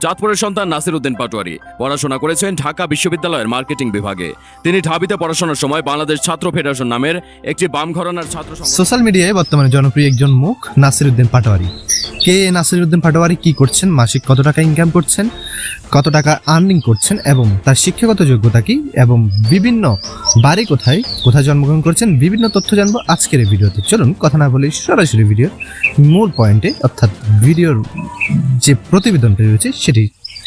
চাঁদপুরের সন্তান নাসির উদ্দিন পাটোয়ারি পড়াশোনা করেছেন ঢাকা বিশ্ববিদ্যালয়ের মার্কেটিং বিভাগে। তিনি ঢাবিতে পড়াশোনার সময় বাংলাদেশ ছাত্র ফেডারেশন নামের একটি বাম ঘরানার ছাত্র সোশ্যাল মিডিয়ায় বর্তমানে জনপ্রিয় একজন মুখ নাসির উদ্দিন পাটোয়ারি। কে নাসির উদ্দিন পাটোয়ারি, কি করছেন, মাসিক কত টাকা ইনকাম করছেন, কত টাকা আর্নিং করছেন এবং তার শিক্ষাগত যোগ্যতা কি এবং বিভিন্ন বাড়ি কোথায় জন্মগ্রহণ করছেন, বিভিন্ন তথ্য জানবো আজকের এই ভিডিওতে। চলুন কথা না বলে সরাসরি ভিডিওর মূল পয়েন্টে অর্থাৎ ভিডিওর যে প্রতিবেদনটা রয়েছে সেটি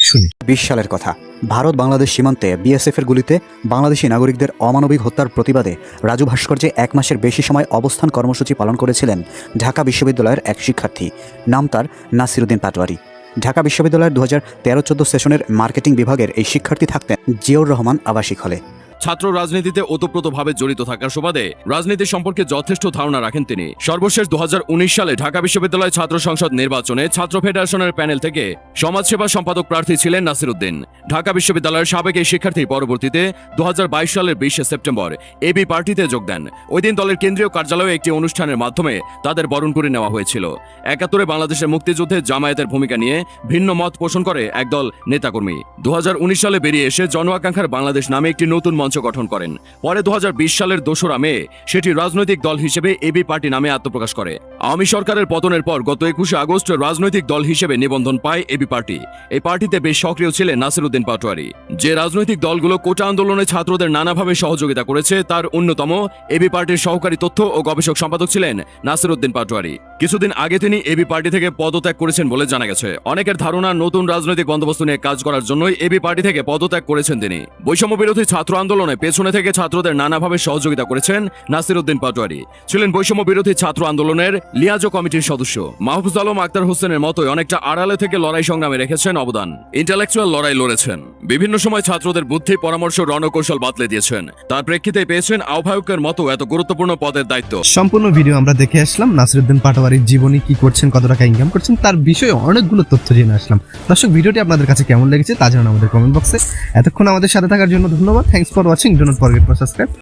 শুনি। 20 সালের কথা, ভারত বাংলাদেশ সীমান্তে বিএসএফের গুলিতে বাংলাদেশি নাগরিকদের অমানবিক হত্যার প্রতিবাদে রাজু ভাস্কর্যে 1 মাসের বেশি সময় অবস্থান কর্মসূচি পালন করেছিলেন ঢাকা বিশ্ববিদ্যালয়ের এক শিক্ষার্থী। নাম তার নাসির উদ্দিন পাটোয়ারি। ঢাকা বিশ্ববিদ্যালয়ের 2013-14 সেশনের মার্কেটিং বিভাগের এই শিক্ষার্থী থাকতেন জিয়াউর রহমান আবাসিক হলে। ছাত্র রাজনীতিতে ওতপ্রোতভাবে জড়িত থাকার সুবাদে রাজনীতি সম্পর্কে যথেষ্ট ধারণা রাখেন তিনি। সর্বশেষ 2019 সালে ঢাকা বিশ্ববিদ্যালয় ছাত্র সংসদ নির্বাচনে ছাত্র ফেডারেশনের প্যানেল থেকে সমাজসেবা সম্পাদক প্রার্থী ছিলেন নাসির উদ্দিন। ঢাকা বিশ্ববিদ্যালয়ের সাবেক এই শিক্ষার্থী পরবর্তীতে 2022 সালের 20 সেপ্টেম্বর এবি পার্টিতে যোগ দেন। ওই দিন দলের কেন্দ্রীয় কার্যালয়ে একটি অনুষ্ঠানের মাধ্যমে তাদের বরণ করে নেওয়া হয়েছিল। 71-এ বাংলাদেশের মুক্তিযুদ্ধে জামায়াতের ভূমিকা নিয়ে ভিন্ন মত পোষণ করে একদল নেতাকর্মী 2019 সালে বেরিয়ে এসে জন আকাঙ্ক্ষার বাংলাদেশ নামে একটি নতুন মঞ্চ গঠন করেন। পরে 2020 সালের 2 মে সেটি রাজনৈতিক দল হিসেবে এবি পার্টি নামে আত্মপ্রকাশ করে। আওয়ামী সরকারের পতনের পর গত 21 আগস্ট রাজনৈতিক দল হিসেবে নিবন্ধন পায় এবি পার্টি। এই পার্টিতে বেশ সক্রিয় ছিলেন নাসির উদ্দিন পাটোয়ারি। যে রাজনৈতিক দলগুলো কোটা আন্দোলনে ছাত্রদের নানাভাবে সহযোগিতা করেছে তার অন্যতম এবি পার্টির সহকারী তথ্য ও গবেষক সম্পাদক ছিলেন নাসির উদ্দিন পাটোয়ারি। কিছুদিন আগে তিনি এবি পার্টি থেকে পদত্যাগ করেছেন বলে জানা গেছে। অনেকের ধারণা নতুন রাজনৈতিক বন্দোবস্ত নিয়ে কাজ করার জন্যই এবি পার্টি থেকে পদত্যাগ করেছেন তিনি। বৈষম্য বিরোধী ছাত্র আন্দোলনে পেছনে থেকে ছাত্রদের নানাভাবে সহযোগিতা করেছেন নাসির উদ্দিন পাটোয়ারি। ছিলেন বৈষম্য বিরোধী ছাত্র আন্দোলনের লিয়াজো কমিটির সদস্য। মাহফুজ আলম, আক্তার হোসেনের মতোই অনেকটা আড়ালে থেকে লড়াই সংগ্রামে রেখেছেন অবদান। ইন্টেলেকচুয়াল লড়াই লড়েছেন। বিভিন্ন সময় ছাত্রদের বুদ্ধি, পরামর্শ, রণকৌশল বাতলে দিয়েছেন। তার প্রেক্ষিতে পেয়েছেন আহ্বায়কের মতো এত গুরুত্বপূর্ণ পদের দায়িত্ব। সম্পূর্ণ ভিডিও আমরা দেখে আসলাম। নাসির উদ্দিন পাটোয়ারির জীবনী, কি করছেন, কত টাকা ইনকাম করছেন, তার বিষয়ে অনেকগুলো তথ্য জেনে আসলাম। দর্শক, ভিডিওটি আপনাদের কাছে কেমন লেগেছে তা জানান আমাদের কমেন্ট বক্সে। এতক্ষণ আমাদের সাথে থাকার জন্য ধন্যবাদ। Thanks for watching. Do not forget to subscribe.